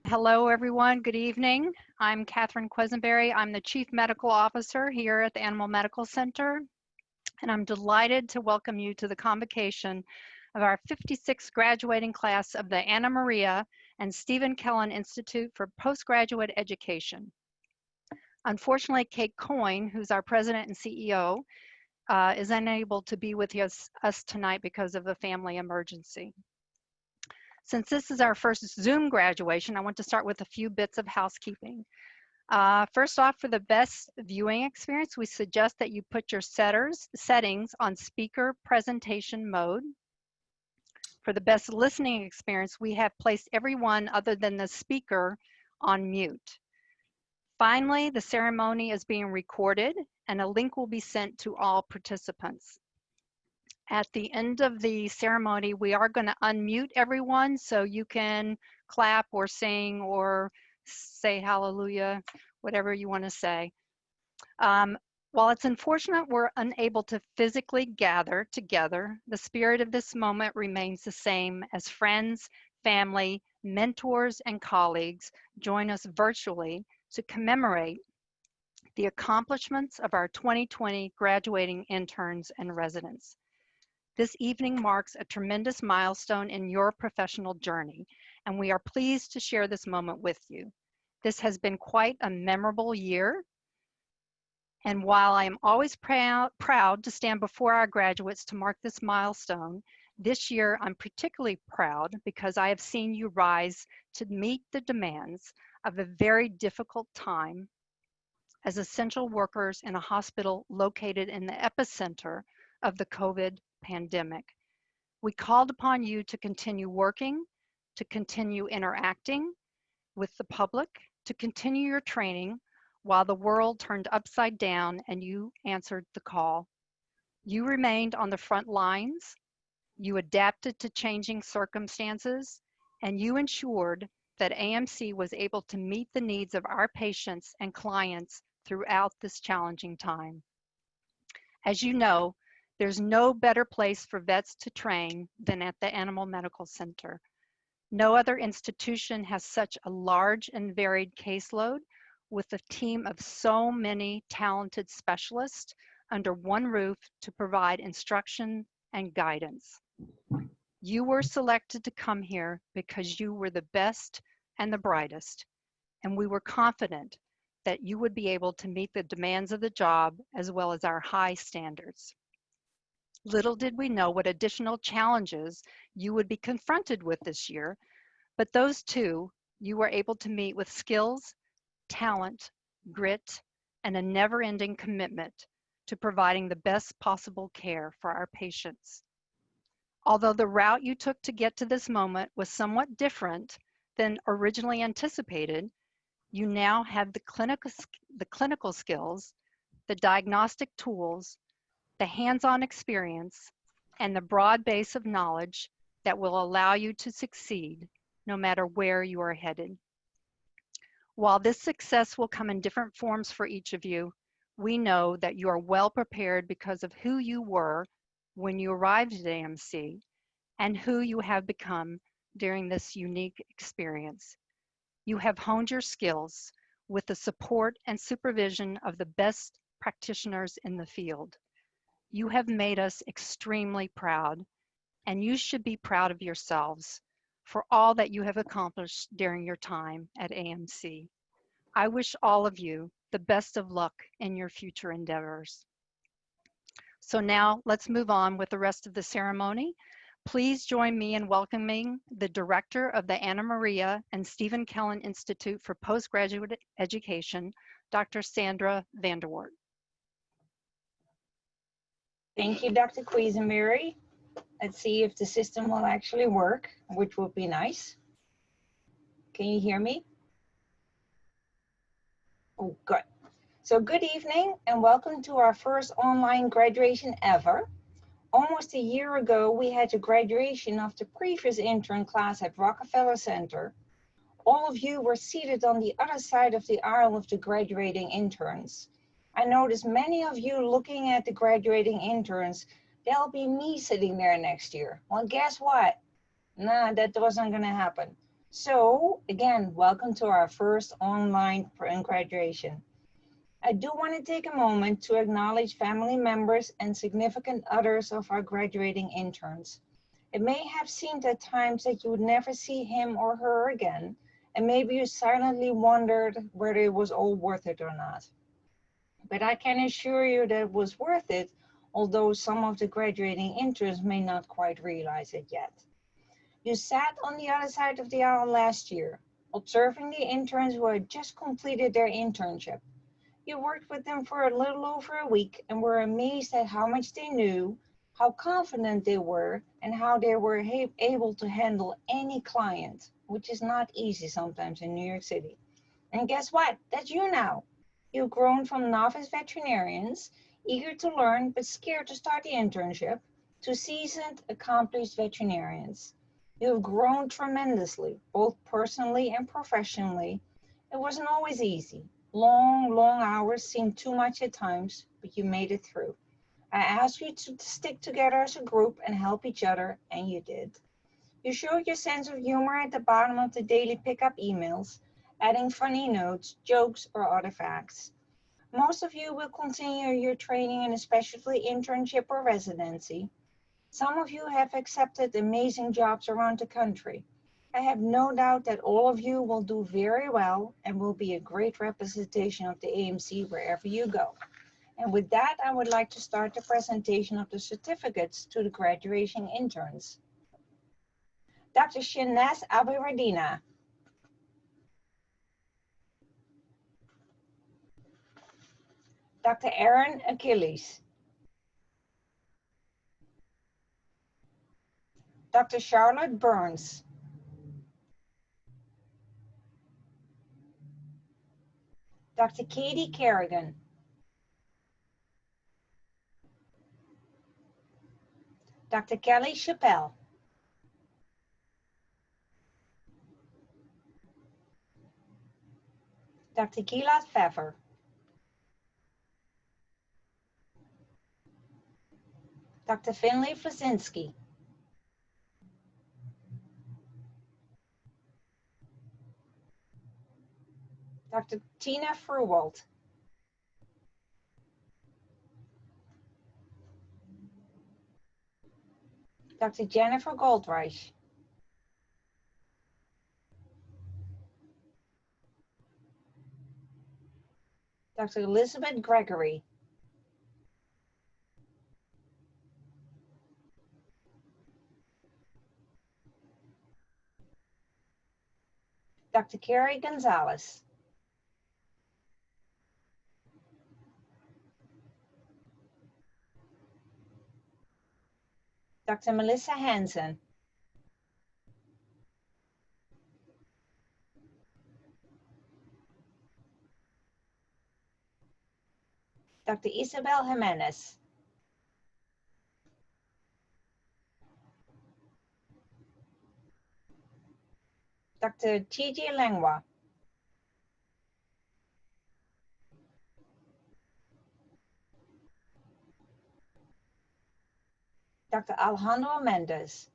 Hello, everyone. Good evening. I'm Catherine Quisenberry. I'm the Chief Medical Officer here at the Animal Medical Center, and I'm delighted to welcome you to the convocation of our 56th graduating class of the Anna Maria and Stephen Kellen Institute for Postgraduate Education. Unfortunately, Kate Coyne, who's our President and CEO, is unable to be with us tonight because of a family emergency. Since this is our first Zoom graduation, I want to start with a few bits of housekeeping. First off, for the best viewing experience, we suggest that you put your settings on speaker presentation mode. For the best listening experience, we have placed everyone other than the speaker on mute. Finally, the ceremony is being recorded and a link will be sent to all participants. At the end of the ceremony, we are going to unmute everyone so you can clap or sing or say hallelujah, whatever you want to say. While it's unfortunate we're unable to physically gather together, the spirit of this moment remains the same as friends, family, mentors, and colleagues join us virtually to commemorate the accomplishments of our 2020 graduating interns and residents. This evening marks a tremendous milestone in your professional journey, and we are pleased to share this moment with you. This has been quite a memorable year, and while I am always proud to stand before our graduates to mark this milestone, this year I'm particularly proud because I have seen you rise to meet the demands of a very difficult time as essential workers in a hospital located in the epicenter of the COVID pandemic. We called upon you to continue working, to continue interacting with the public, to continue your training while the world turned upside down and you answered the call. You remained on the front lines, you adapted to changing circumstances, and you ensured that AMC was able to meet the needs of our patients and clients throughout this challenging time. As you know, there's no better place for vets to train than at the Animal Medical Center. No other institution has such a large and varied caseload with a team of so many talented specialists under one roof to provide instruction and guidance. You were selected to come here because you were the best and the brightest, and we were confident that you would be able to meet the demands of the job as well as our high standards. Little did we know what additional challenges you would be confronted with this year, but those too, you were able to meet with skills, talent, grit, and a never-ending commitment to providing the best possible care for our patients. Although the route you took to get to this moment was somewhat different than originally anticipated, you now have the clinical skills, the diagnostic tools, the hands-on experience, and the broad base of knowledge that will allow you to succeed no matter where you are headed. While this success will come in different forms for each of you, we know that you are well prepared because of who you were when you arrived at AMC and who you have become during this unique experience. You have honed your skills with the support and supervision of the best practitioners in the field. You have made us extremely proud, and you should be proud of yourselves for all that you have accomplished during your time at AMC. I wish all of you the best of luck in your future endeavors. So now let's move on with the rest of the ceremony. Please join me in welcoming the Director of the Anna Maria and Stephen Kellen Institute for Postgraduate Education, Dr. Sandra Vanderwart. Thank you, Dr. Quisenberry. Let's see if the system will actually work, which would be nice. Can you hear me? Oh, good. So good evening and welcome to our first online graduation ever. Almost a year ago, we had the graduation of the previous intern class at Rockefeller Center. All of you were seated on the other side of the aisle of the graduating interns. I noticed many of you looking at the graduating interns. There'll be me sitting there next year. Well, guess what? Nah, that wasn't gonna happen. So again, welcome to our first online graduation. I do want to take a moment to acknowledge family members and significant others of our graduating interns. It may have seemed at times that you would never see him or her again, and maybe you silently wondered whether it was all worth it or not. But I can assure you that it was worth it, although some of the graduating interns may not quite realize it yet. You sat on the other side of the aisle last year, observing the interns who had just completed their internship. You worked with them for a little over a week and were amazed at how much they knew, how confident they were, and how they were able to handle any client, which is not easy sometimes in New York City. And guess what? That's you now. You've grown from novice veterinarians, eager to learn but scared to start the internship, to seasoned, accomplished veterinarians. You've grown tremendously, both personally and professionally. It wasn't always easy. Long, long hours seemed too much at times, but you made it through. I asked you to stick together as a group and help each other, and you did. You showed your sense of humor at the bottom of the daily pickup emails, adding funny notes, jokes, or artifacts. Most of you will continue your training in a specialty internship or residency. Some of you have accepted amazing jobs around the country. I have no doubt that all of you will do very well and will be a great representation of the AMC wherever you go. And with that, I would like to start the presentation of the certificates to the graduating interns. Dr. Shinaz Abiradina. Dr. Aaron Achilles. Dr. Charlotte Burns. Dr. Katie Kerrigan. Dr. Kelly Chappelle. Dr. Gilad Pfeffer. Dr. Finley Flasinski. Dr. Tina Fruwald. Dr. Jennifer Goldreich. Dr. Elizabeth Gregory. Dr. Carrie Gonzalez. Dr. Melissa Hansen. Dr. Isabel Jimenez. Dr. Gigi Langwa. Dr. Alejandro Mendez.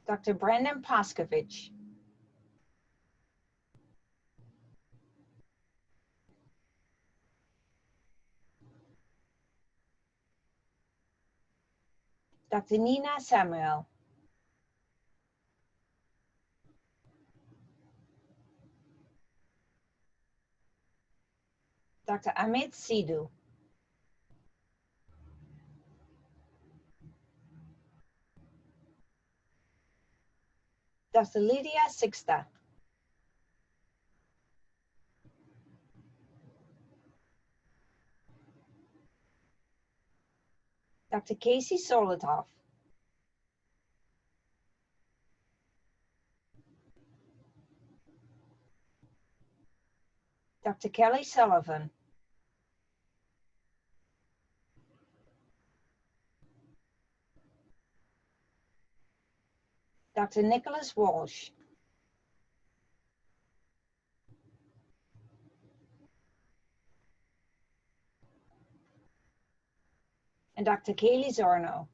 Dr. Brandon Poskovich. Dr. Nina Samuel. Dr. Amit Sidhu. Dr. Lydia Sixta. Dr. Casey Solotov. Dr. Kelly Sullivan. Dr. Nicholas Walsh. and Dr. Kaylee Zorno.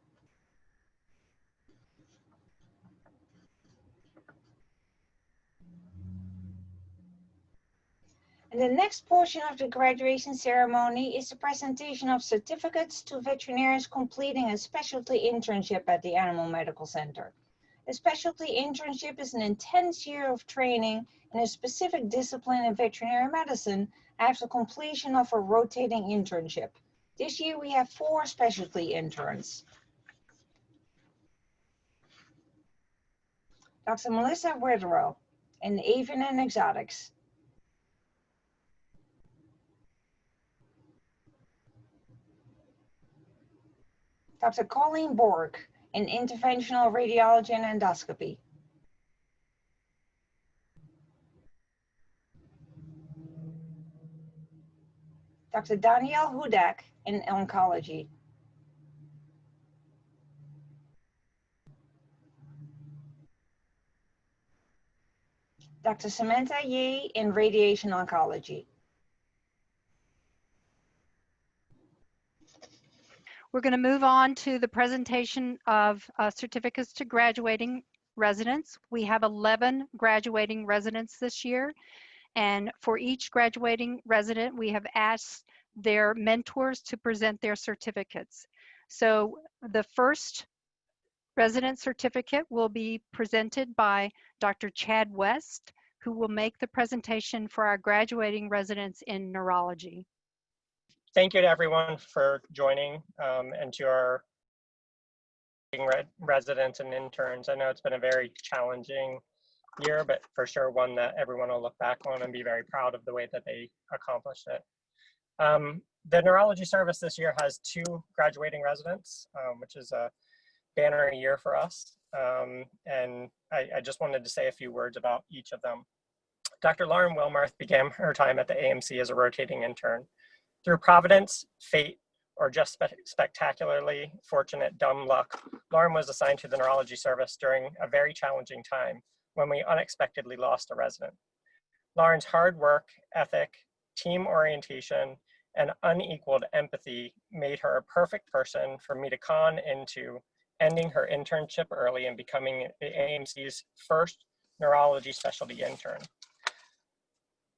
And the next portion of the graduation ceremony is the presentation of certificates to veterinarians completing a specialty internship at the Animal Medical Center. A specialty internship is an intense year of training in a specific discipline in veterinary medicine after completion of a rotating internship. This year we have 4 specialty interns. Dr. Melissa Witherell in Avian and Exotics. Dr. Colleen Borg in Interventional Radiology and Endoscopy. Dr. Danielle Hudak in Oncology. Dr. Samantha Ye in Radiation Oncology. We're going to move on to the presentation of certificates to graduating residents. We have 11 graduating residents this year, and for each graduating resident, we have asked their mentors to present their certificates. So the first resident certificate will be presented by Dr. Chad West, who will make the presentation for our graduating residents in neurology. Thank you to everyone for joining and to our residents and interns. I know it's been a very challenging year, but for sure one that everyone will look back on and be very proud of the way that they accomplished it. The neurology service this year has 2 graduating residents, which is a banner year for us. And I just wanted to say a few words about each of them. Dr. Lauren Wilmarth began her time at the AMC as a rotating intern. Through providence, fate, or just spectacularly fortunate dumb luck, Lauren was assigned to the neurology service during a very challenging time when we unexpectedly lost a resident. Lauren's hard work, ethic, team orientation, and unequaled empathy made her a perfect person for me to con into ending her internship early and becoming the AMC's first neurology specialty intern.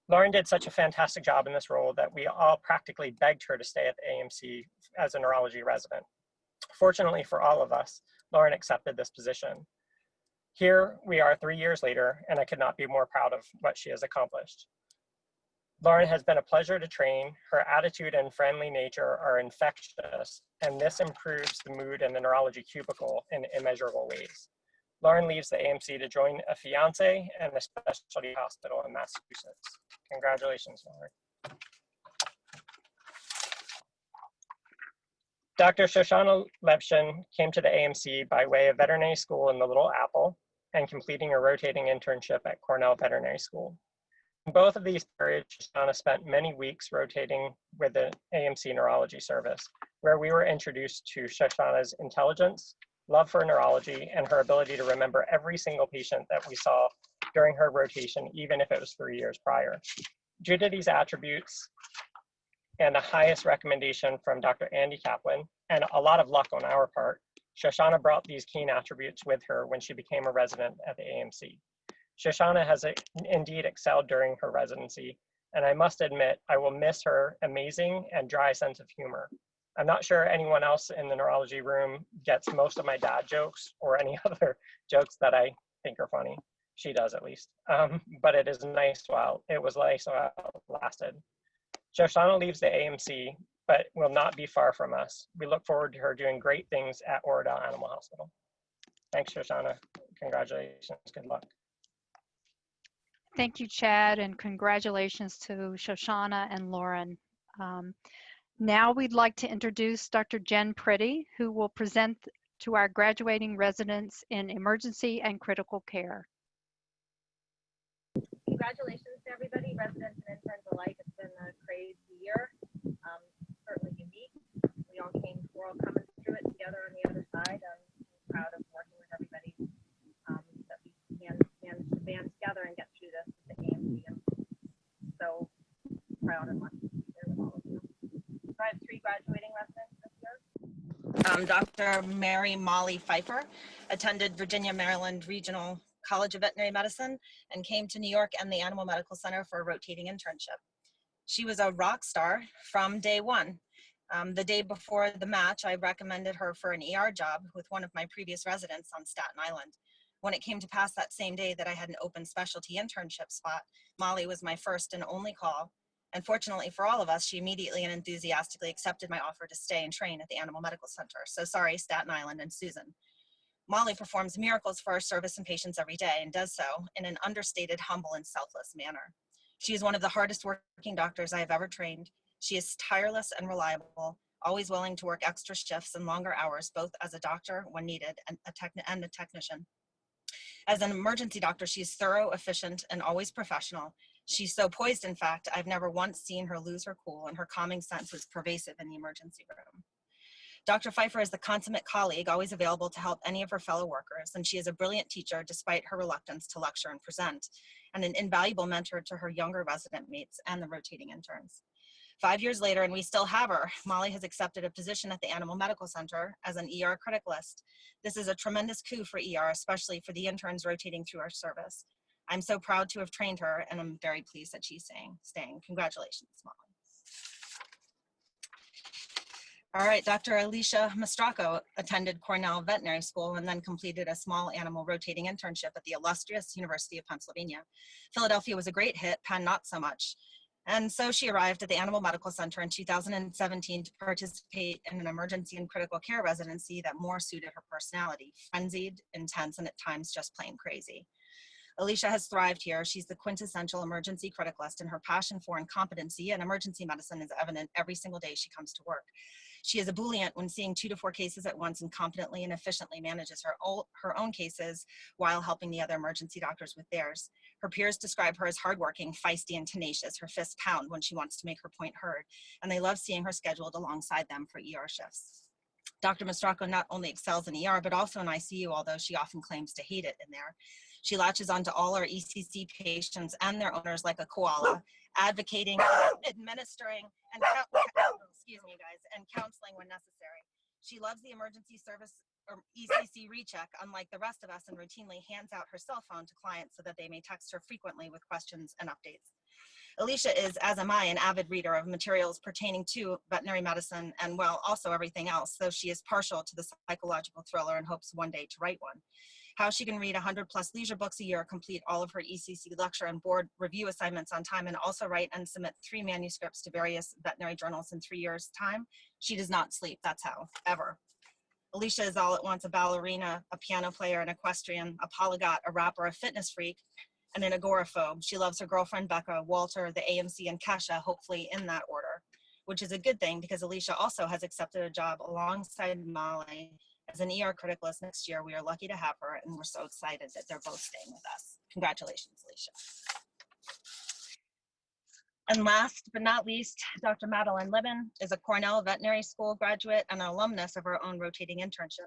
Lauren did such a fantastic job in this role that we all practically begged her to stay at the AMC as a neurology resident. Fortunately for all of us, Lauren accepted this position. Here we are 3 years later, and I could not be more proud of what she has accomplished. Lauren has been a pleasure to train. Her attitude and friendly nature are infectious, and this improves the mood in the neurology cubicle in immeasurable ways. Lauren leaves the AMC to join a fiance and a specialty hospital in Massachusetts. Congratulations, Lauren. Dr. Shoshana Levshin came to the AMC by way of veterinary school in the Little Apple and completing a rotating internship at Cornell Veterinary School. In both of these periods, Shoshana spent many weeks rotating with the AMC neurology service, where we were introduced to Shoshana's intelligence, love for neurology, and her ability to remember every single patient that we saw during her rotation, even if it was 3 years prior. Due to these attributes and the highest recommendation from Dr. Andy Kaplan, and a lot of luck on our part, Shoshana brought these keen attributes with her when she became a resident at the AMC. Shoshana has indeed excelled during her residency, and I must admit, I will miss her amazing and dry sense of humor. I'm not sure anyone else in the neurology room gets most of my dad jokes or any other jokes that I think are funny. She does, at least. But it is nice while it lasted. Shoshana leaves the AMC, but will not be far from us. We look forward to her doing great things at Oradell Animal Hospital. Thanks, Shoshana. Congratulations. Good luck. Thank you, Chad, and congratulations to Shoshana and Lauren. Now we'd like to introduce Dr. Jen Pretty, who will present to our graduating residents in emergency and critical care. Congratulations to everybody, residents and interns alike. It's been a crazy year, certainly unique. We're all coming through it together on the other side. I'm proud of working with everybody that we managed to band together and get through this at the AMC. I'm so proud and lucky to be here with all of you. So I have 3 graduating residents this year. Dr. Mary Molly Pfeiffer attended Virginia, Maryland Regional College of Veterinary Medicine and came to New York and the Animal Medical Center for a rotating internship. She was a rock star from day one. The day before the match, I recommended her for an ER job with one of my previous residents on Staten Island. When it came to pass that same day that I had an open specialty internship spot, Molly was my first and only call. And fortunately for all of us, she immediately and enthusiastically accepted my offer to stay and train at the Animal Medical Center. So sorry, Staten Island and Susan. Molly performs miracles for our service and patients every day and does so in an understated, humble, and selfless manner. She is one of the hardest working doctors I have ever trained. She is tireless and reliable, always willing to work extra shifts and longer hours, both as a doctor when needed and a technician. As an emergency doctor, she is thorough, efficient, and always professional. She's so poised, in fact, I've never once seen her lose her cool, and her calming sense is pervasive in the emergency room. Dr. Pfeiffer is the consummate colleague, always available to help any of her fellow workers, and she is a brilliant teacher despite her reluctance to lecture and present, and an invaluable mentor to her younger resident mates and the rotating interns. 5 years later, and we still have her, Molly has accepted a position at the Animal Medical Center as an ER criticalist. This is a tremendous coup for ER, especially for the interns rotating through our service. I'm so proud to have trained her, and I'm very pleased that she's staying. Congratulations, Molly. All right, Dr. Alicia Mastracco attended Cornell Veterinary School and then completed a small animal rotating internship at the illustrious University of Pennsylvania. Philadelphia was a great hit, Penn not so much. And so she arrived at the Animal Medical Center in 2017 to participate in an emergency and critical care residency that more suited her personality, frenzied, intense, and at times just plain crazy. Alicia has thrived here. She's the quintessential emergency criticalist, and her passion for and competency in emergency medicine is evident every single day she comes to work. She is ebullient when seeing 2 to 4 cases at once and competently and efficiently manages her own cases while helping the other emergency doctors with theirs. Her peers describe her as hardworking, feisty, and tenacious. Her fists pound when she wants to make her point heard, and they love seeing her scheduled alongside them for ER shifts. Dr. Mastracco not only excels in ER, but also in ICU, although she often claims to hate it in there. She latches onto all our ECC patients and their owners like a koala, advocating, administering, and counseling when necessary. She loves the emergency service or ECC recheck, unlike the rest of us, and routinely hands out her cell phone to clients so that they may text her frequently with questions and updates. Alicia is, as am I, an avid reader of materials pertaining to veterinary medicine and, well, also everything else, though she is partial to the psychological thriller and hopes one day to write one. How she can read 100+ leisure books a year, complete all of her ECC lecture and board review assignments on time, and also write and submit 3 manuscripts to various veterinary journals in 3 years' time, she does not sleep. That's how, ever. Alicia is all at once a ballerina, a piano player, an equestrian, a polyglot, a rapper, a fitness freak, and an agoraphobe. She loves her girlfriend, Becca, Walter, the AMC, and Kesha, hopefully in that order, which is a good thing because Alicia also has accepted a job alongside Molly as an ER criticalist next year. We are lucky to have her, and we're so excited that they're both staying with us. Congratulations, Alicia. And last but not least, Dr. Maddy Lemon is a Cornell Veterinary School graduate and an alumnus of her own rotating internship.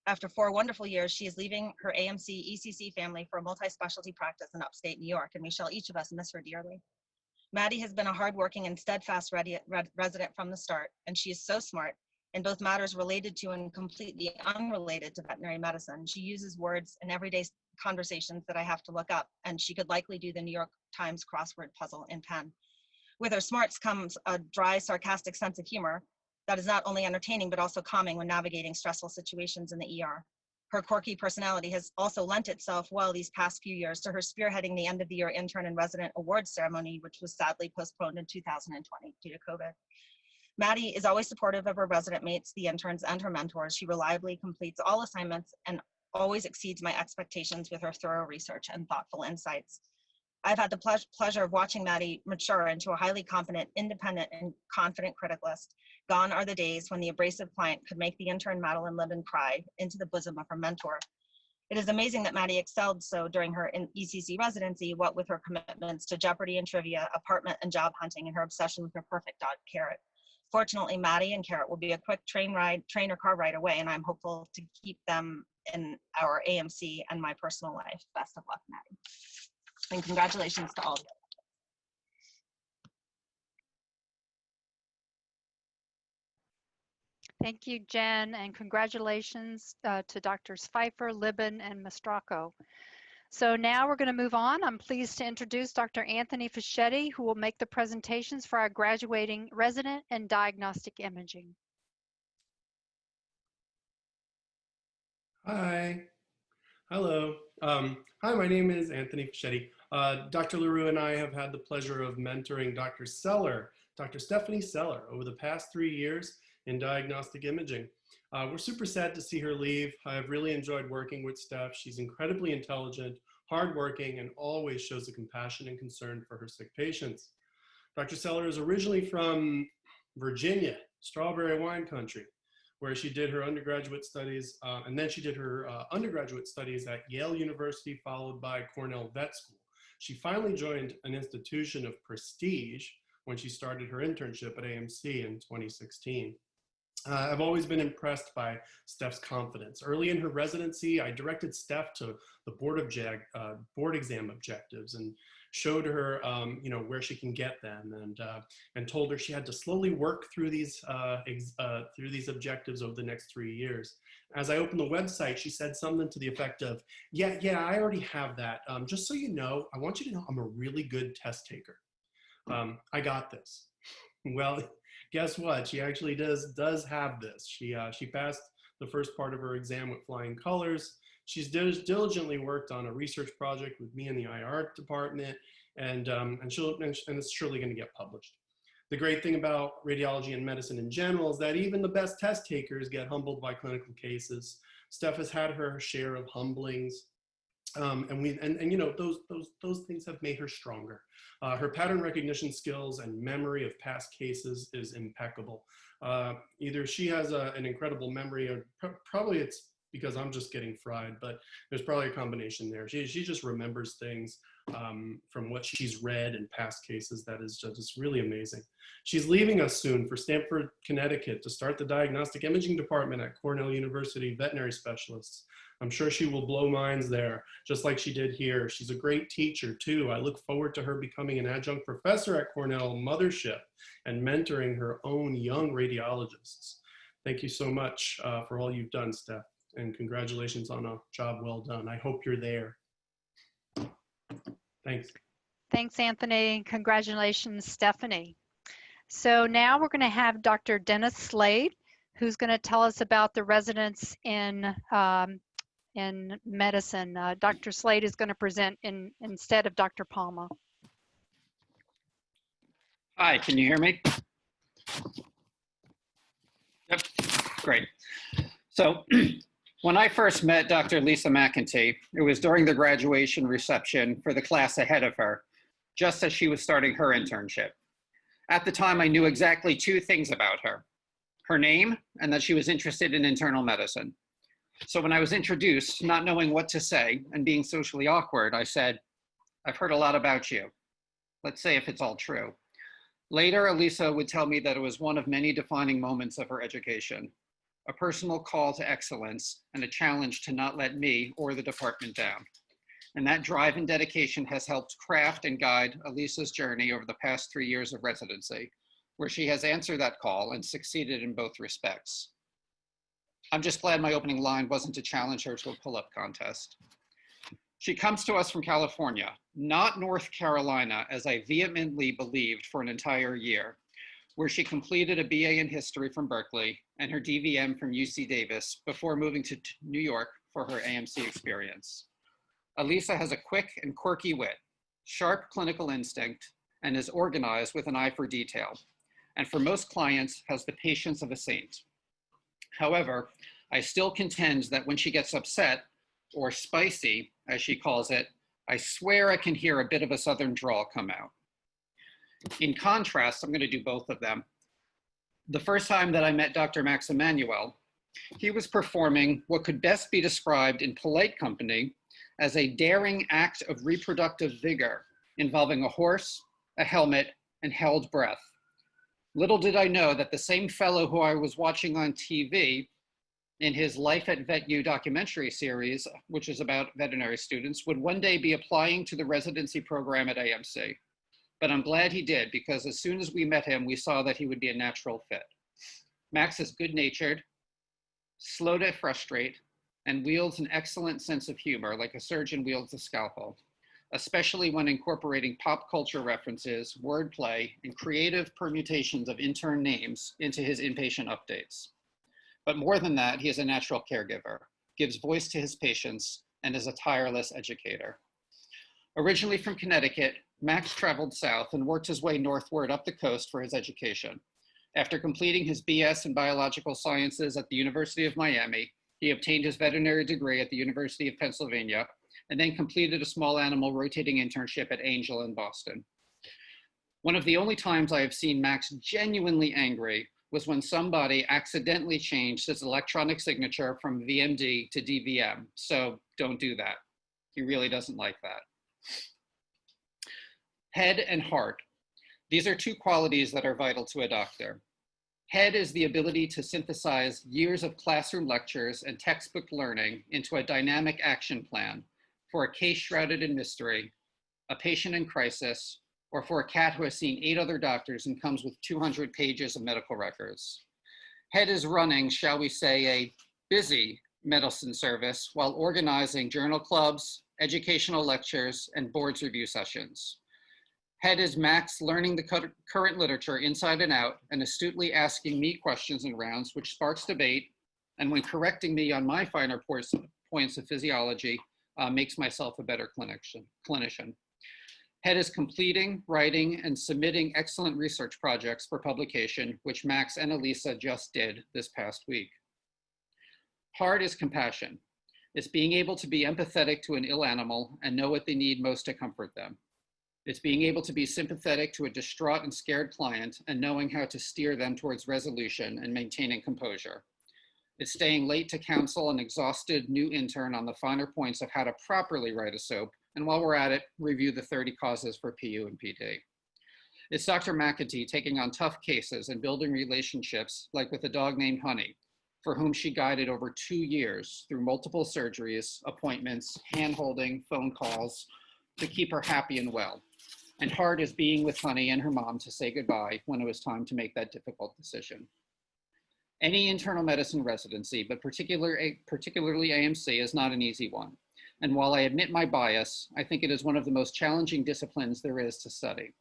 After 4 wonderful years, she is leaving her AMC ECC family for a multi-specialty practice in upstate New York, and we shall each of us miss her dearly. Maddy has been a hardworking and steadfast resident from the start, and she is so smart in both matters related to and completely unrelated to veterinary medicine. She uses words in everyday conversations that I have to look up, and she could likely do the New York Times crossword puzzle in pen. With her smarts comes a dry, sarcastic sense of humor that is not only entertaining, but also calming when navigating stressful situations in the ER. Her quirky personality has also lent itself well these past few years to her spearheading the end of the year intern and resident awards ceremony, which was sadly postponed in 2020 due to COVID. Maddy is always supportive of her resident mates, the interns, and her mentors. She reliably completes all assignments and always exceeds my expectations with her thorough research and thoughtful insights. I've had the pleasure of watching Maddy mature into a highly competent, independent, and confident criticalist. Gone are the days when the abrasive client could make the intern Maddy Lemon cry into the bosom of her mentor. It is amazing that Maddy excelled so during her ECC residency, what with her commitments to Jeopardy and trivia, apartment and job hunting, and her obsession with her perfect dog, Carrot. Fortunately, Maddy and Carrot will be a quick train or car ride away, and I'm hopeful to keep them in our AMC and my personal life. Best of luck, Maddy. And congratulations to all of you. Thank you, Jen, and congratulations to Drs. Pfeiffer, Liebman, and Mastracco. So now we're going to move on. I'm pleased to introduce Dr. Anthony Fischetti, who will make the presentations for our graduating resident in diagnostic imaging. Hi. Hello. Hi, my name is Anthony Fischetti. Dr. LaRue and I have had the pleasure of mentoring Dr. Stephanie Seller, over the past 3 years in diagnostic imaging. We're super sad to see her leave. I've really enjoyed working with Steph. She's incredibly intelligent, hardworking, and always shows a compassion and concern for her sick patients. Dr. Seller is originally from Virginia, strawberry wine country, where she did her undergraduate studies, and then she did her undergraduate studies at Yale University, followed by Cornell Vet School. She finally joined an institution of prestige when she started her internship at AMC in 2016. I've always been impressed by Steph's confidence. Early in her residency, I directed Steph to the board exam objectives and showed her, where she can get them, and told her she had to slowly work through these objectives over the next 3 years. As I opened the website, she said something to the effect of, "Yeah, I already have that. Just so you know, I want you to know I'm a really good test taker. I got this." Well, guess what? She actually does have this. She passed the first part of her exam with flying colors. She's diligently worked on a research project with me in the IR department, and it's surely going to get published. The great thing about radiology and medicine in general is that even the best test takers get humbled by clinical cases. Steph has had her share of humblings. Those things have made her stronger. Her pattern recognition skills and memory of past cases is impeccable. Either she has an incredible memory, or probably it's because I'm just getting fried, but there's probably a combination there. She just remembers things from what she's read in past cases that is just really amazing. She's leaving us soon for Stamford, Connecticut to start the diagnostic imaging department at Cornell University Veterinary Specialists. I'm sure she will blow minds there, just like she did here. She's a great teacher too. I look forward to her becoming an adjunct professor at Cornell Mothership and mentoring her own young radiologists. Thank you so much for all you've done, Steph, and congratulations on a job well done. I hope you're there. Thanks. Thanks, Anthony. Congratulations, Stephanie. So now we're going to have Dr. Dennis Slade, who's going to tell us about the residents in medicine. Dr. Slade is going to present instead of Dr. Palma. Hi, can you hear me? Yep, great. So when I first met Dr. Elisa McKee, it was during the graduation reception for the class ahead of her, just as she was starting her internship. At the time, I knew exactly 2 things about her: her name and that she was interested in internal medicine. So when I was introduced, not knowing what to say and being socially awkward, I said, "I've heard a lot about you. Let's say if it's all true." Later, Elisa would tell me that it was one of many defining moments of her education, a personal call to excellence and a challenge to not let me or the department down. And that drive and dedication has helped craft and guide Elisa's journey over the past 3 years of residency, where she has answered that call and succeeded in both respects. I'm just glad my opening line wasn't to challenge her to a pull-up contest. She comes to us from California, not North Carolina, as I vehemently believed for an entire year, where she completed a BA in history from Berkeley and her DVM from UC Davis before moving to New York for her AMC experience. Elisa has a quick and quirky wit, sharp clinical instinct, and is organized with an eye for detail, and for most clients has the patience of a saint. However, I still contend that when she gets upset, or spicy, as she calls it, I swear I can hear a bit of a Southern drawl come out. In contrast, I'm going to do both of them. The first time that I met Dr. Max Emmanuel, he was performing what could best be described in polite company as a daring act of reproductive vigor involving a horse, a helmet, and held breath. Little did I know that the same fellow who I was watching on TV in his Life at VetU documentary series, which is about veterinary students, would one day be applying to the residency program at AMC. But I'm glad he did, because as soon as we met him, we saw that he would be a natural fit. Max is good-natured, slow to frustrate, and wields an excellent sense of humor like a surgeon wields a scalpel, especially when incorporating pop culture references, wordplay, and creative permutations of intern names into his inpatient updates. But more than that, he is a natural caregiver, gives voice to his patients, and is a tireless educator. Originally from Connecticut, Max traveled south and worked his way northward up the coast for his education. After completing his BS in biological sciences at the University of Miami, he obtained his veterinary degree at the University of Pennsylvania, and then completed a small animal rotating internship at Angel in Boston. One of the only times I have seen Max genuinely angry was when somebody accidentally changed his electronic signature from VMD to DVM. So don't do that. He really doesn't like that. Head and heart. These are two qualities that are vital to a doctor. Head is the ability to synthesize years of classroom lectures and textbook learning into a dynamic action plan for a case shrouded in mystery, a patient in crisis, or for a cat who has seen 8 other doctors and comes with 200 pages of medical records. Head is running, shall we say, a busy medicine service while organizing journal clubs, educational lectures, and boards review sessions. Head is Max learning the current literature inside and out and astutely asking me questions in rounds, which sparks debate, and when correcting me on my finer points of physiology, makes myself a better clinician. Head is completing, writing, and submitting excellent research projects for publication, which Max and Elisa just did this past week. Heart is compassion. It's being able to be empathetic to an ill animal and know what they need most to comfort them. It's being able to be sympathetic to a distraught and scared client and knowing how to steer them towards resolution and maintaining composure. It's staying late to counsel an exhausted new intern on the finer points of how to properly write a SOAP, and while we're at it, review the 30 causes for PU and PD. It's Dr. McKee taking on tough cases and building relationships like with a dog named Honey, for whom she guided over 2 years through multiple surgeries, appointments, hand-holding, phone calls to keep her happy and well. And hard is being with Honey and her mom to say goodbye when it was time to make that difficult decision. Any internal medicine residency, but particularly AMC, is not an easy one. And while I admit my bias, I think it is one of the most challenging disciplines there is to study.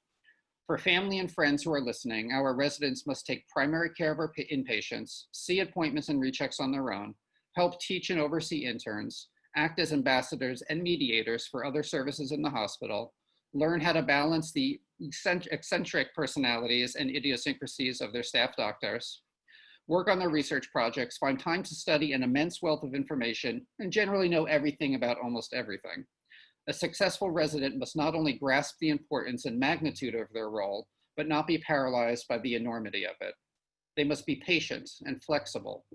For family and friends who are listening, our residents must take primary care of our inpatients, see appointments and rechecks on their own, help teach and oversee interns, act as ambassadors and mediators for other services in the hospital, learn how to balance the eccentric personalities and idiosyncrasies of their staff doctors, work on their research projects, find time to study an immense wealth of information, and generally know everything about almost everything. A successful resident must not only grasp the importance and magnitude of their role, but not be paralyzed by the enormity of it. They must be patient and flexible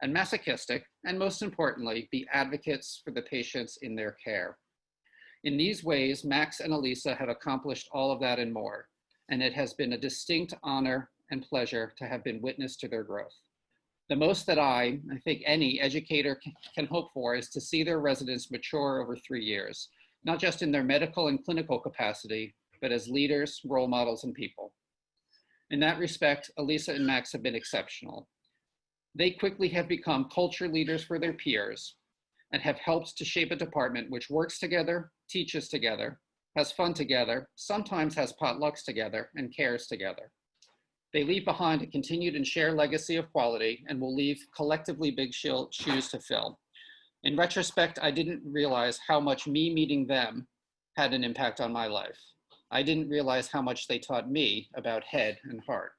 and masochistic, and most importantly, be advocates for the patients in their care. In these ways, Max and Elisa have accomplished all of that and more, and it has been a distinct honor and pleasure to have been witness to their growth. The most that I think any educator can hope for is to see their residents mature over 3 years, not just in their medical and clinical capacity, but as leaders, role models, and people. In that respect, Elisa and Max have been exceptional. They quickly have become culture leaders for their peers and have helped to shape a department which works together, teaches together, has fun together, sometimes has potlucks together, and cares together. They leave behind a continued and shared legacy of quality and will leave collectively big shoes to fill. In retrospect, I didn't realize how much me meeting them had an impact on my life. I didn't realize how much they taught me about head and heart.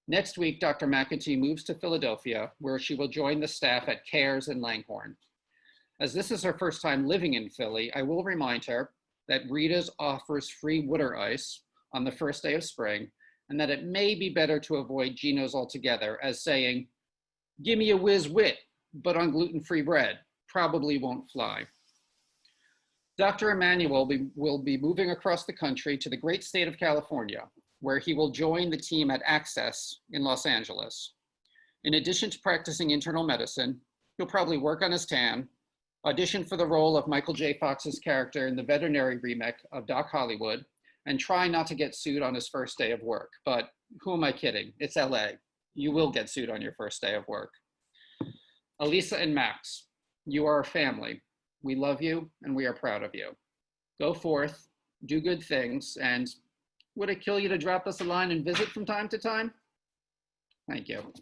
Next week, Dr. McKee moves to Philadelphia, where she will join the staff at CARES in Langhorne. As this is her first time living in Philly, I will remind her that Rita's offers free water ice on the first day of spring, and that it may be better to avoid Geno's altogether, as saying, "Give me a whiz wit, but on gluten-free bread, probably won't fly." Dr. Emmanuel will be moving across the country to the great state of California, where he will join the team at Access in Los Angeles. In addition to practicing internal medicine, he'll probably work on his tan, audition for the role of Michael J. Fox's character in the veterinary remake of Doc Hollywood, and try not to get sued on his first day of work. But who am I kidding? It's LA. You will get sued on your first day of work. Elisa and Max, you are a family. We love you and we are proud of you. Go forth, do good things, and would it kill you to drop us a line and visit from time to time? Thank you.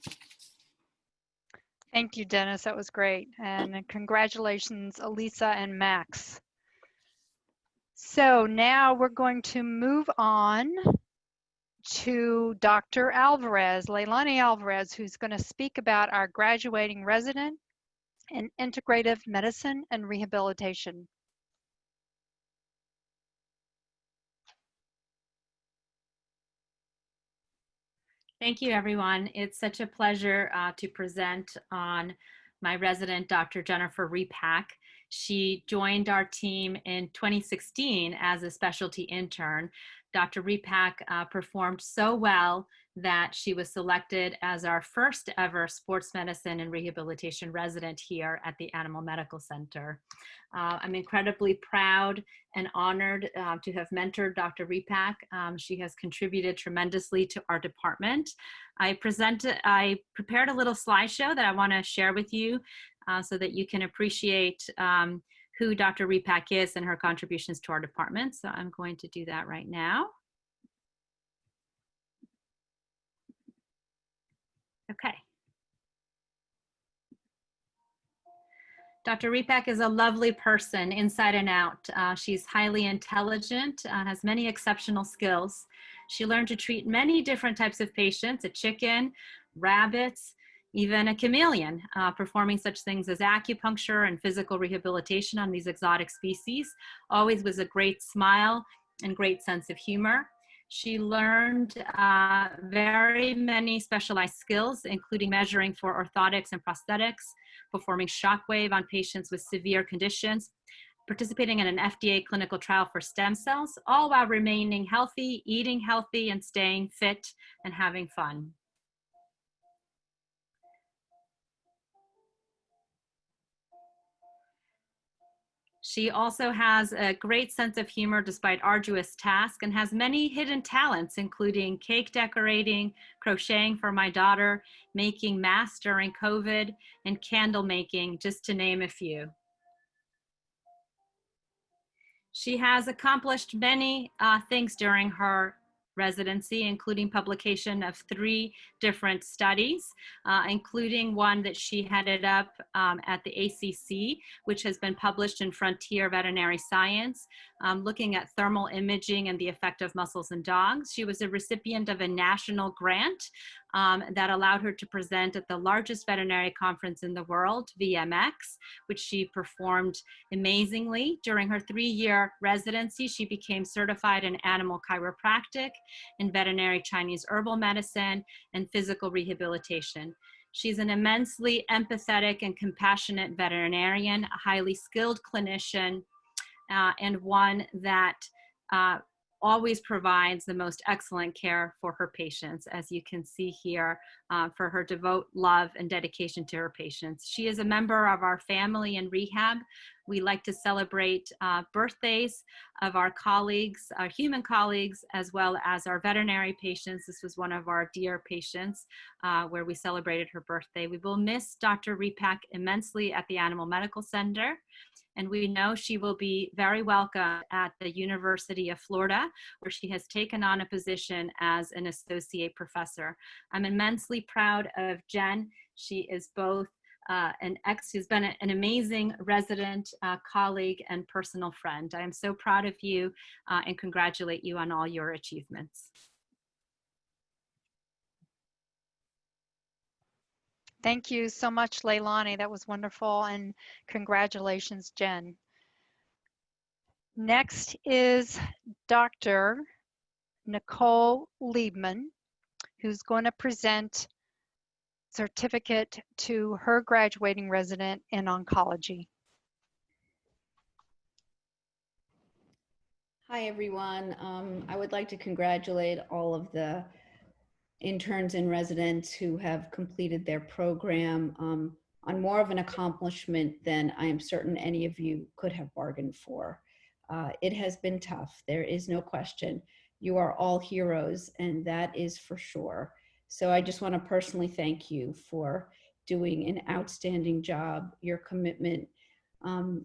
Thank you, Dennis. That was great. And congratulations, Elisa and Max. So now we're going to move on to Dr. Alvarez, Leilani Alvarez, who's going to speak about our graduating resident in integrative medicine and rehabilitation. Thank you, everyone. It's such a pleasure to present on my resident, Dr. Jennifer Repack. She joined our team in 2016 as a specialty intern. Dr. Repack performed so well that she was selected as our first ever sports medicine and rehabilitation resident here at the Animal Medical Center. I'm incredibly proud and honored to have mentored Dr. Repack. She has contributed tremendously to our department. I prepared a little slideshow that I want to share with you so that you can appreciate who Dr. Repack is and her contributions to our department. So I'm going to do that right now. Okay. Dr. Repack is a lovely person inside and out. She's highly intelligent, has many exceptional skills. She learned to treat many different types of patients, a chicken, rabbits, even a chameleon, performing such things as acupuncture and physical rehabilitation on these exotic species, always with a great smile and great sense of humor. She learned very many specialized skills, including measuring for orthotics and prosthetics, performing shockwave on patients with severe conditions, participating in an FDA clinical trial for stem cells, all while remaining healthy, eating healthy, and staying fit and having fun. She also has a great sense of humor despite arduous tasks and has many hidden talents, including cake decorating, crocheting for my daughter, making masks during COVID, and candle making, just to name a few. She has accomplished many things during her residency, including publication of 3 different studies, including one that she headed up at the ACC, which has been published in Frontier Veterinary Science, looking at thermal imaging and the effect of muscles in dogs. She was a recipient of a national grant that allowed her to present at the largest veterinary conference in the world, VMX, which she performed amazingly. During her 3-year residency, she became certified in animal chiropractic, in veterinary Chinese herbal medicine, and physical rehabilitation. She's an immensely empathetic and compassionate veterinarian, a highly skilled clinician, and one that always provides the most excellent care for her patients, as you can see here, for her devout love and dedication to her patients. She is a member of our family in rehab. We like to celebrate birthdays of our colleagues, our human colleagues, as well as our veterinary patients. This was one of our dear patients where we celebrated her birthday. We will miss Dr. Repack immensely at the Animal Medical Center, and we know she will be very welcome at the University of Florida, where she has taken on a position as an associate professor. I'm immensely proud of Jen. She is both she's been an amazing resident, colleague, and personal friend. I am so proud of you and congratulate you on all your achievements. Thank you so much, Leilani. That was wonderful, and congratulations, Jen. Next is Dr. Nicole Liebman, who's going to present certificate to her graduating resident in oncology. Hi, everyone. I would like to congratulate all of the interns and residents who have completed their program on more of an accomplishment than I am certain any of you could have bargained for. It has been tough. There is no question. You are all heroes, and that is for sure. So I just want to personally thank you for doing an outstanding job. Your commitment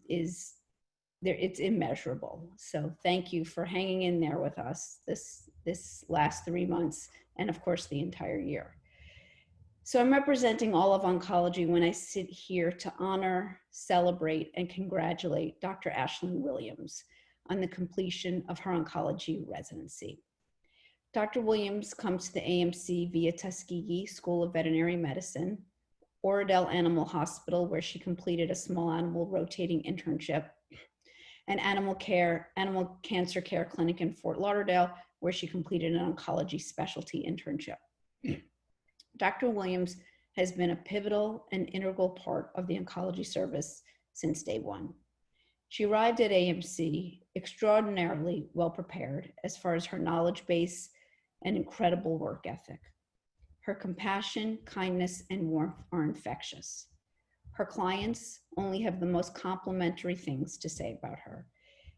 is there, it's immeasurable. So thank you for hanging in there with us this last 3 months, and of course the entire year. So I'm representing all of oncology when I sit here to honor, celebrate, and congratulate Dr. Ashlyn Williams on the completion of her oncology residency. Dr. Williams comes to the AMC via Tuskegee School of Veterinary Medicine, Oradell Animal Hospital, where she completed a small animal rotating internship, and Animal Cancer Care Clinic in Fort Lauderdale, where she completed an oncology specialty internship. Dr. Williams has been a pivotal and integral part of the oncology service since day one. She arrived at AMC extraordinarily well prepared as far as her knowledge base and incredible work ethic. Her compassion, kindness, and warmth are infectious. Her clients only have the most complimentary things to say about her.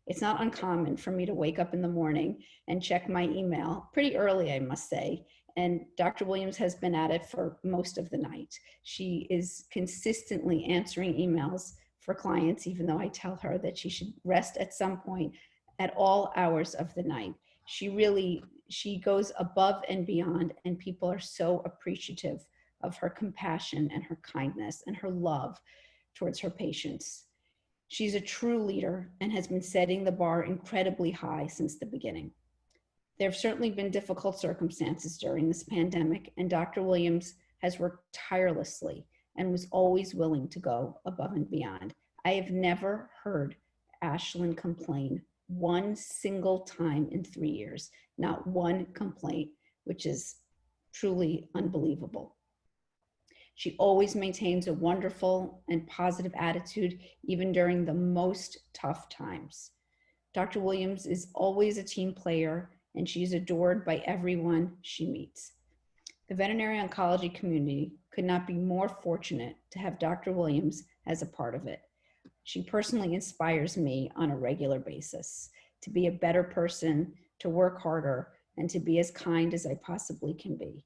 It's not uncommon for me to wake up in the morning and check my email pretty early, I must say, and Dr. Williams has been at it for most of the night. She is consistently answering emails for clients, even though I tell her that she should rest at some point at all hours of the night. She goes above and beyond, and people are so appreciative of her compassion and her kindness and her love towards her patients. She's a true leader and has been setting the bar incredibly high since the beginning. There have certainly been difficult circumstances during this pandemic, and Dr. Williams has worked tirelessly and was always willing to go above and beyond. I have never heard Ashlyn complain one single time in 3 years, not one complaint, which is truly unbelievable. She always maintains a wonderful and positive attitude, even during the most tough times. Dr. Williams is always a team player, and she's adored by everyone she meets. The veterinary oncology community could not be more fortunate to have Dr. Williams as a part of it. She personally inspires me on a regular basis to be a better person, to work harder, and to be as kind as I possibly can be.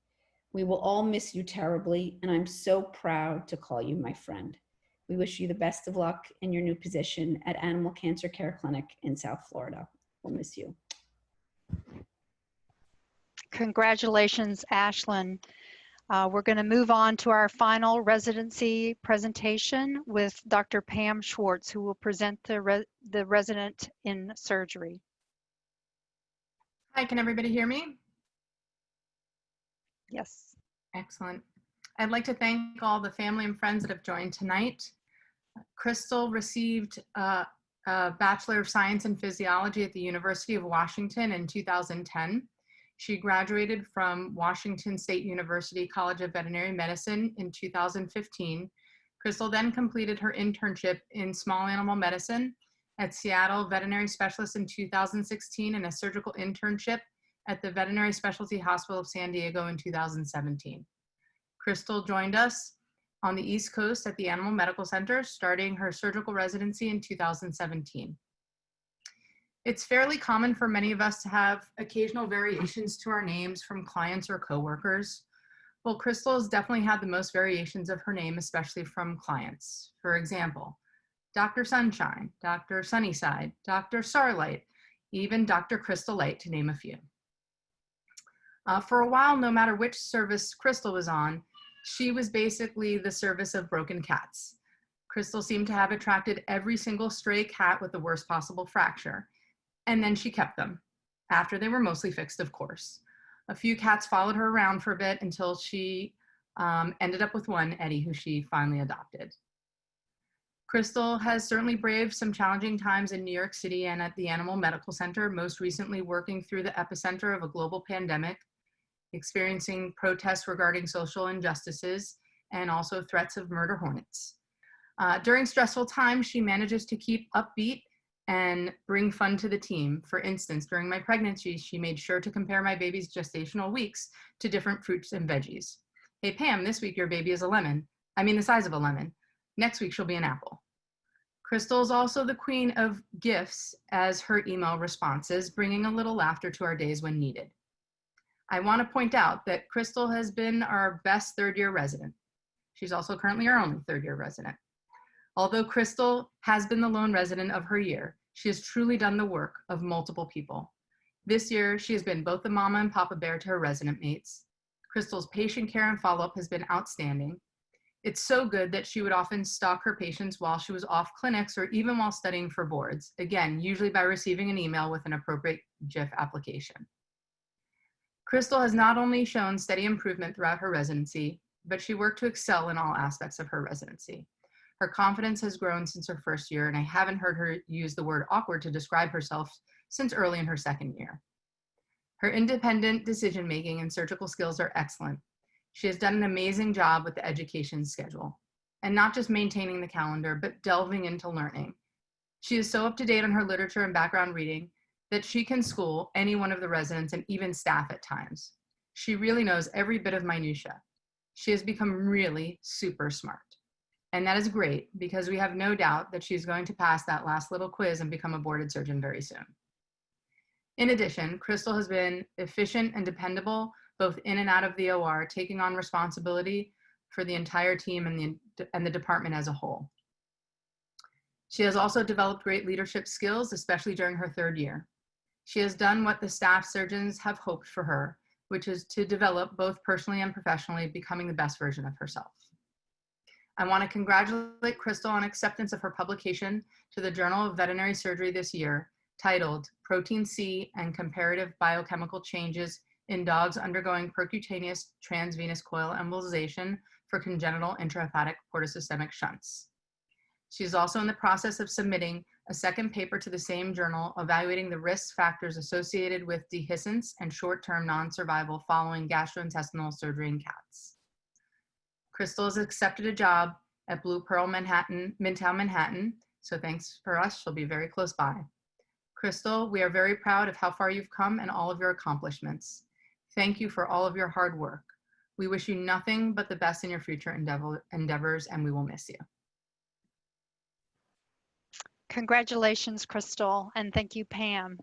We will all miss you terribly, and I'm so proud to call you my friend. We wish you the best of luck in your new position at Animal Cancer Care Clinic in South Florida. We'll miss you. Congratulations, Ashlyn. We're going to move on to our final residency presentation with Dr. Pam Schwartz, who will present the resident in surgery. Hi, can everybody hear me? Yes. Excellent. I'd like to thank all the family and friends that have joined tonight. Crystal received a Bachelor of Science in Physiology at the University of Washington in 2010. She graduated from Washington State University College of Veterinary Medicine in 2015. Crystal then completed her internship in small animal medicine at Seattle Veterinary Specialist in 2016 and a surgical internship at the Veterinary Specialty Hospital of San Diego in 2017. Crystal joined us on the East Coast at the Animal Medical Center, starting her surgical residency in 2017. It's fairly common for many of us to have occasional variations to our names from clients or coworkers. Well, Crystal has definitely had the most variations of her name, especially from clients. For example, Dr. Sunshine, Dr. Sunnyside, Dr. Starlight, even Dr. Crystal Light, to name a few. For a while, no matter which service Crystal was on, she was basically the service of broken cats. Crystal seemed to have attracted every single stray cat with the worst possible fracture. And then she kept them, after they were mostly fixed, of course. A few cats followed her around for a bit until she ended up with one, Eddie, who she finally adopted. Crystal has certainly braved some challenging times in New York City and at the Animal Medical Center, most recently working through the epicenter of a global pandemic, experiencing protests regarding social injustices, and also threats of murder hornets. During stressful times, she manages to keep upbeat and bring fun to the team. For instance, during my pregnancy, she made sure to compare my baby's gestational weeks to different fruits and veggies. Hey, Pam, this week your baby is a lemon. I mean the size of a lemon. Next week she'll be an apple. Crystal is also the queen of gifts as her email responses, bringing a little laughter to our days when needed. I want to point out that Crystal has been our best third-year resident. She's also currently our only third-year resident. Although Crystal has been the lone resident of her year, she has truly done the work of multiple people. This year, she has been both the mama and papa bear to her resident mates. Crystal's patient care and follow-up has been outstanding. It's so good that she would often stalk her patients while she was off clinics or even while studying for boards, again, usually by receiving an email with an appropriate GIF application. Crystal has not only shown steady improvement throughout her residency, but she worked to excel in all aspects of her residency. Her confidence has grown since her first year, and I haven't heard her use the word awkward to describe herself since early in her second year. Her independent decision-making and surgical skills are excellent. She has done an amazing job with the education schedule, and not just maintaining the calendar, but delving into learning. She is so up to date on her literature and background reading that she can school any one of the residents and even staff at times. She really knows every bit of minutia. She has become really super smart. And that is great because we have no doubt that she's going to pass that last little quiz and become a boarded surgeon very soon. In addition, Crystal has been efficient and dependable both in and out of the OR, taking on responsibility for the entire team and the department as a whole. She has also developed great leadership skills, especially during her third year. She has done what the staff surgeons have hoped for her, which is to develop both personally and professionally, becoming the best version of herself. I want to congratulate Crystal on acceptance of her publication to the Journal of Veterinary Surgery this year, titled Protein C and Comparative Biochemical Changes in Dogs Undergoing Percutaneous Transvenous Coil Embolization for Congenital Intrahepatic Portosystemic Shunts. She is also in the process of submitting a second paper to the same journal evaluating the risk factors associated with dehiscence and short-term non-survival following gastrointestinal surgery in cats. Crystal has accepted a job at Blue Pearl Midtown Manhattan, so thanks for us, she'll be very close by. Crystal, we are very proud of how far you've come and all of your accomplishments. Thank you for all of your hard work. We wish you nothing but the best in your future endeavors, and we will miss you. Congratulations, Crystal, and thank you, Pam.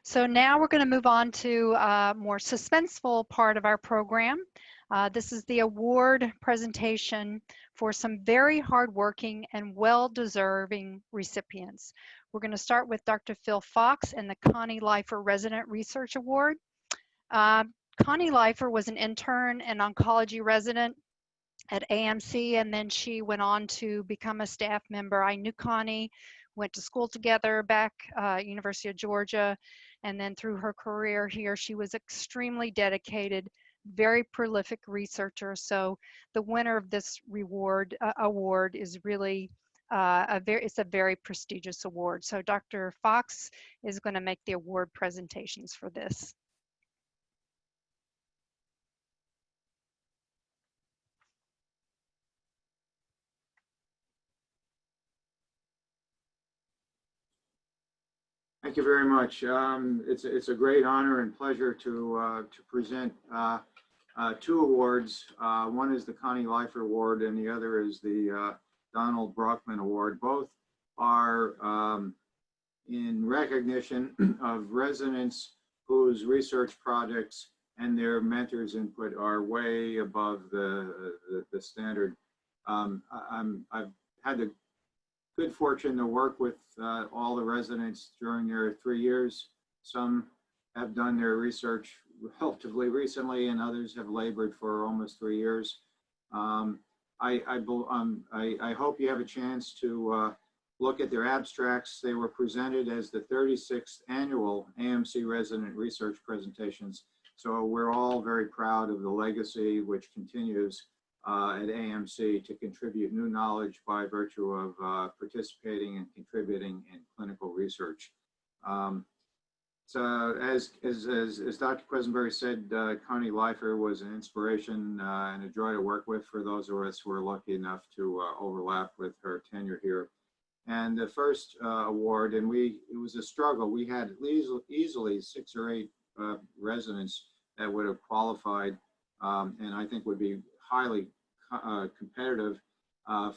So now we're going to move on to a more suspenseful part of our program. This is the award presentation for some very hardworking and well-deserving recipients. We're going to start with Dr. Phil Fox and the Connie Leifer Resident Research Award. Connie Leifer was an intern and oncology resident at AMC, and then she went on to become a staff member. I knew Connie, went to school together back University of Georgia, and then through her career here, she was extremely dedicated, very prolific researcher. So the winner of this award is really it's a very prestigious award. So Dr. Fox is going to make the award presentations for this. Thank you very much. It's a great honor and pleasure to present two awards. One is the Connie Leifer Award, and the other is the Donald Brockman Award. Both are in recognition of residents whose research projects and their mentors' input are way above the standard. I've had the good fortune to work with all the residents during their 3 years. Some have done their research relatively recently, and others have labored for almost 3 years. I hope you have a chance to look at their abstracts. They were presented as the 36th annual AMC Resident Research Presentations. So we're all very proud of the legacy which continues at AMC to contribute new knowledge by virtue of participating and contributing in clinical research. So as Dr. Quisenberry said, Connie Leifer was an inspiration and a joy to work with for those of us who were lucky enough to overlap with her tenure here. And the first award, and it was a struggle. We had easily 6 or 8 residents that would have qualified, and I think would be highly competitive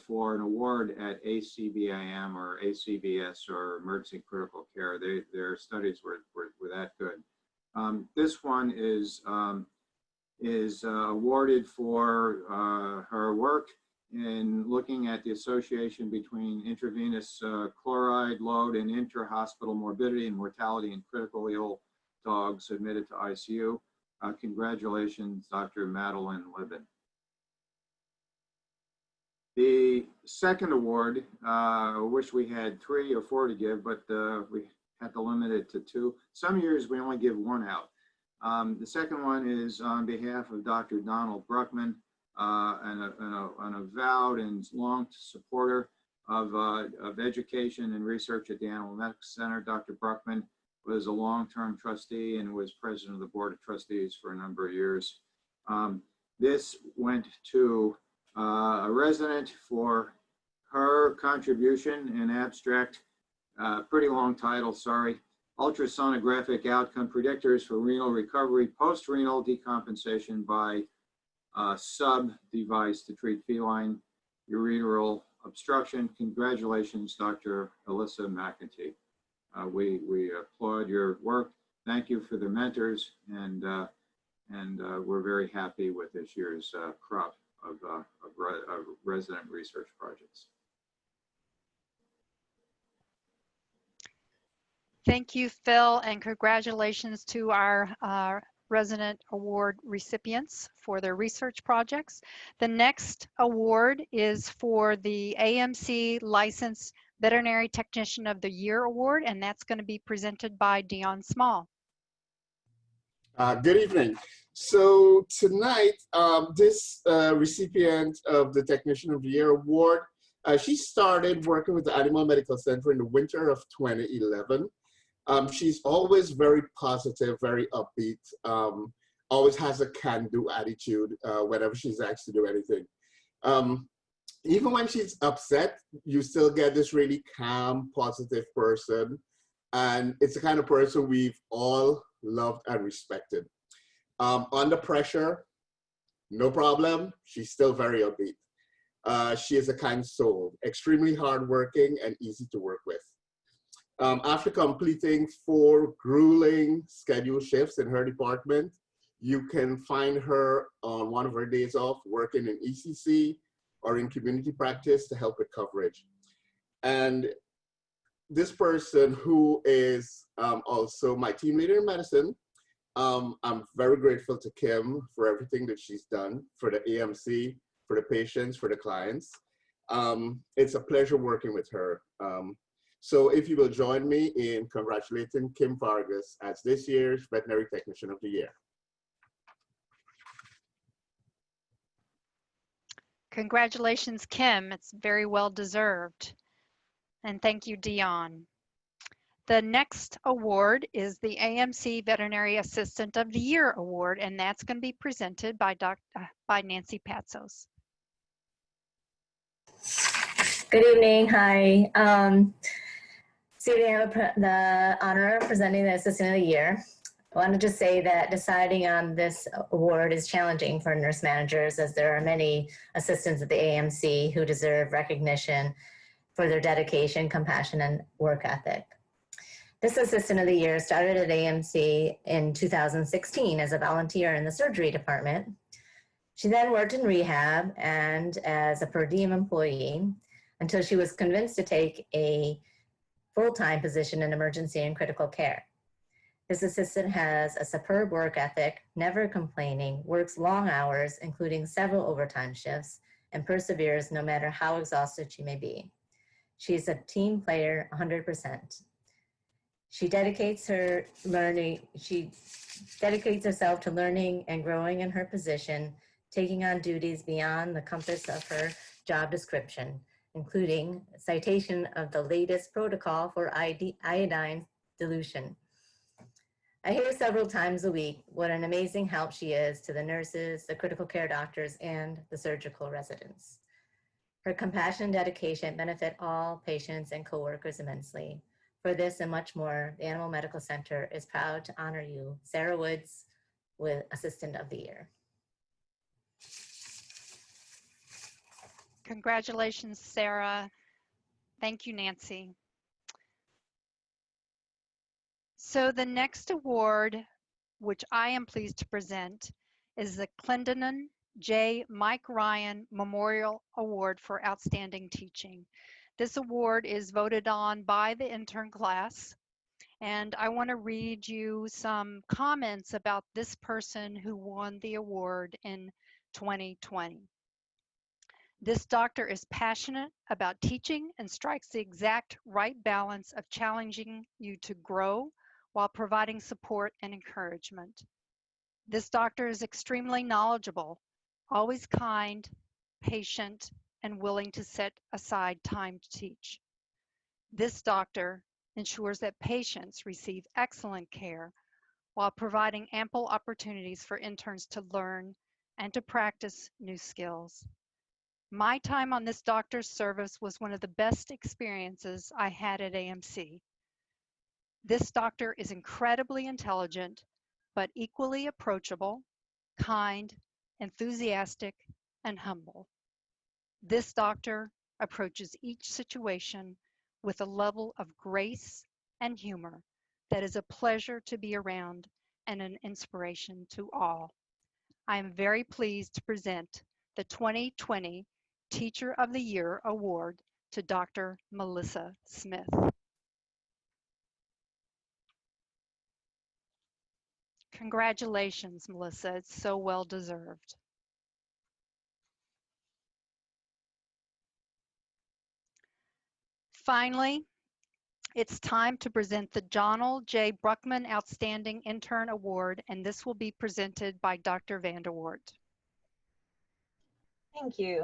for an award at ACBIM or ACBS or Emergency Critical Care. Their studies were that good. This one is awarded for her work in looking at the association between intravenous chloride load and intra-hospital morbidity and mortality in critically ill dogs admitted to ICU. Congratulations, Dr. Maddy Lemon. The second award, I wish we had 3 or 4 to give, but we had to limit it to 2. Some years we only give 1 out. The second one is on behalf of Dr. Donald Bruckman, an avowed and long supporter of education and research at the Animal Medical Center. Dr. Bruckman was a long-term trustee and was president of the Board of Trustees for a number of years. This went to a resident for her contribution in abstract, pretty long title, sorry. Ultrasonographic outcome predictors for renal recovery, post-renal decompensation by sub-device to treat feline ureteral obstruction. Congratulations, Dr. Elise McKee. We applaud your work. Thank you for the mentors, and we're very happy with this year's crop of resident research projects. Thank you, Phil, and congratulations to our resident award recipients for their research projects. The next award is for the AMC Licensed Veterinary Technician of the Year Award, and that's going to be presented by Dion Small. Good evening. So tonight, this recipient of the Technician of the Year Award, she started working with the Animal Medical Center in the winter of 2011. She's always very positive, very upbeat, always has a can-do attitude whenever she's asked to do anything. Even when she's upset, you still get this really calm, positive person. And it's the kind of person we've all loved and respected. Under pressure, no problem. She's still very upbeat. She is a kind soul, extremely hardworking and easy to work with. After completing 4 grueling scheduled shifts in her department, you can find her on one of her days off working in ECC or in community practice to help with coverage. And this person, who is also my team leader in medicine, I'm very grateful to Kim for everything that she's done for the AMC, for the patients, for the clients. It's a pleasure working with her. So if you will join me in congratulating Kim Vargas as this year's Veterinary Technician of the Year. Congratulations, Kim. It's very well deserved. And thank you, Dion. The next award is the AMC Veterinary Assistant of the Year Award, and that's going to be presented by Nancy Patsos. Good evening. Hi. Today I have the honor of presenting the Assistant of the Year. I want to just say that deciding on this award is challenging for nurse managers, as there are many assistants at the AMC who deserve recognition for their dedication, compassion, and work ethic. This Assistant of the Year started at AMC in 2016 as a volunteer in the surgery department. She then worked in rehab and as a per diem employee until she was convinced to take a full-time position in emergency and critical care. This assistant has a superb work ethic, never complaining, works long hours, including several overtime shifts, and perseveres no matter how exhausted she may be. She's a team player 100%. She dedicates herself to learning and growing in her position, taking on duties beyond the compass of her job description, including citation of the latest protocol for iodine dilution. I hear several times a week what an amazing help she is to the nurses, the critical care doctors, and the surgical residents. Her compassion and dedication benefit all patients and coworkers immensely. For this and much more, the Animal Medical Center is proud to honor you, Sarah Woods, with Assistant of the Year. Congratulations, Sarah. Thank you, Nancy. So the next award which I am pleased to present, is the Clendenin J. Mike Ryan Memorial Award for Outstanding Teaching. This award is voted on by the intern class, and I want to read you some comments about this person who won the award in 2020. This doctor is passionate about teaching and strikes the exact right balance of challenging you to grow while providing support and encouragement. This doctor is extremely knowledgeable, always kind, patient, and willing to set aside time to teach. This doctor ensures that patients receive excellent care while providing ample opportunities for interns to learn and to practice new skills. My time on this doctor's service was one of the best experiences I had at AMC. This doctor is incredibly intelligent, but equally approachable, kind, enthusiastic, and humble. This doctor approaches each situation with a level of grace and humor that is a pleasure to be around and an inspiration to all. I am very pleased to present the 2020 Teacher of the Year Award to Dr. Melissa Smith. Congratulations, Melissa. It's so well deserved. Finally, it's time to present the Donald J. Bruckman Outstanding Intern Award, and this will be presented by Dr. Vanderwart. Thank you.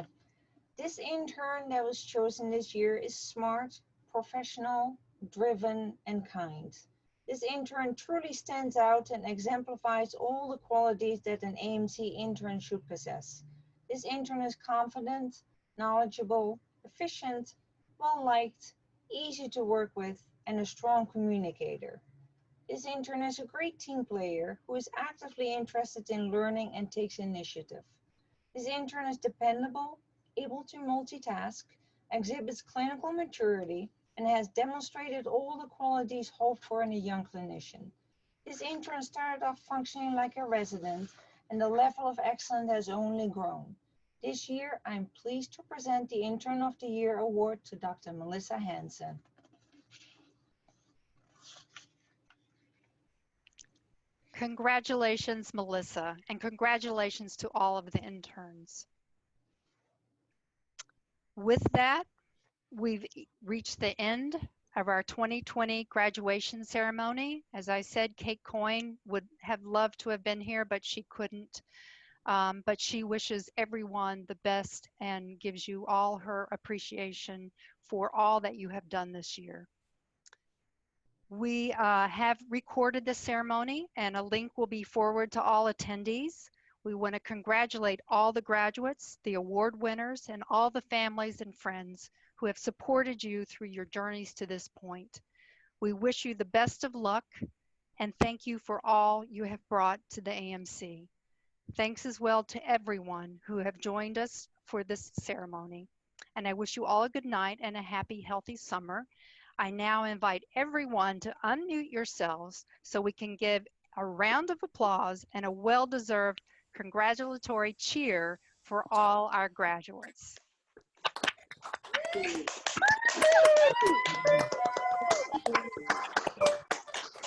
This intern that was chosen this year is smart, professional, driven, and kind. This intern truly stands out and exemplifies all the qualities that an AMC intern should possess. This intern is confident, knowledgeable, efficient, well-liked, easy to work with, and a strong communicator. This intern is a great team player who is actively interested in learning and takes initiative. This intern is dependable, able to multitask, exhibits clinical maturity, and has demonstrated all the qualities hoped for in a young clinician. This intern started off functioning like a resident, and the level of excellence has only grown. This year, I'm pleased to present the Intern of the Year Award to Dr. Melissa Hansen. Congratulations, Melissa, and congratulations to all of the interns. With that, we've reached the end of our 2020 graduation ceremony. As I said, Kate Coyne would have loved to have been here, but she couldn't. But she wishes everyone the best and gives you all her appreciation for all that you have done this year. We have recorded the ceremony, and a link will be forwarded to all attendees. We want to congratulate all the graduates, the award winners, and all the families and friends who have supported you through your journeys to this point. We wish you the best of luck, and thank you for all you have brought to the AMC. Thanks as well to everyone who have joined us for this ceremony. And I wish you all a good night and a happy, healthy summer. I now invite everyone to unmute yourselves so we can give a round of applause and a well-deserved congratulatory cheer for all our graduates.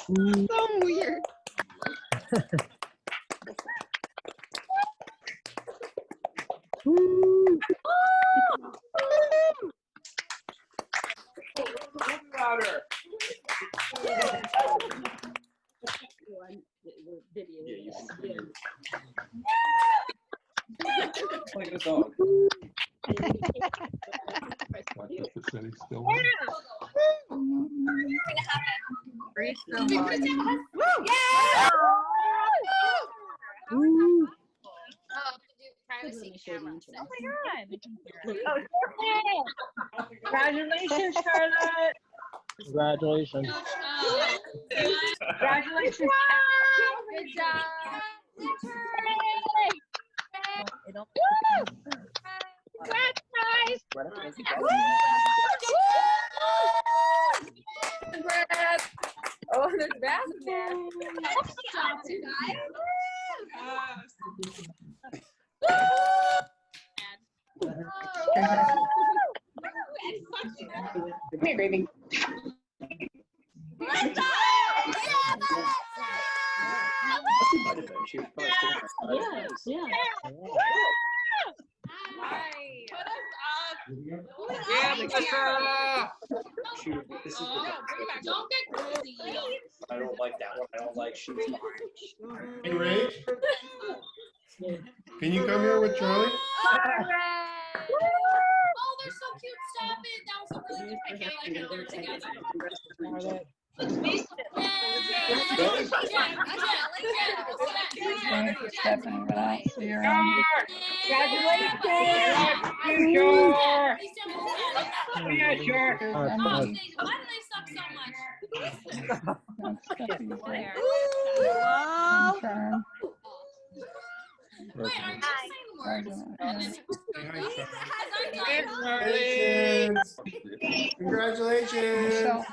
So weird. Louder. Like a dog. Fischetti still Yeah. Privacy camera. Oh my God. Oh, congratulations, Charlotte. Congratulations. Congratulations. Good job. Congrats, guys. Congrats. Oh, there's basketball. Good job, guys. Come here, baby. Yeah, Melissa! Shoot, this is Don't get crazy. I don't like that one. I don't like shoots behind. Hey, Ray, can you come here with Charlie? Oh, they're so cute. Stop it. That was a really good pick. I like how they're together. Stephanie, but I'll see you around. Congratulations. Congratulations.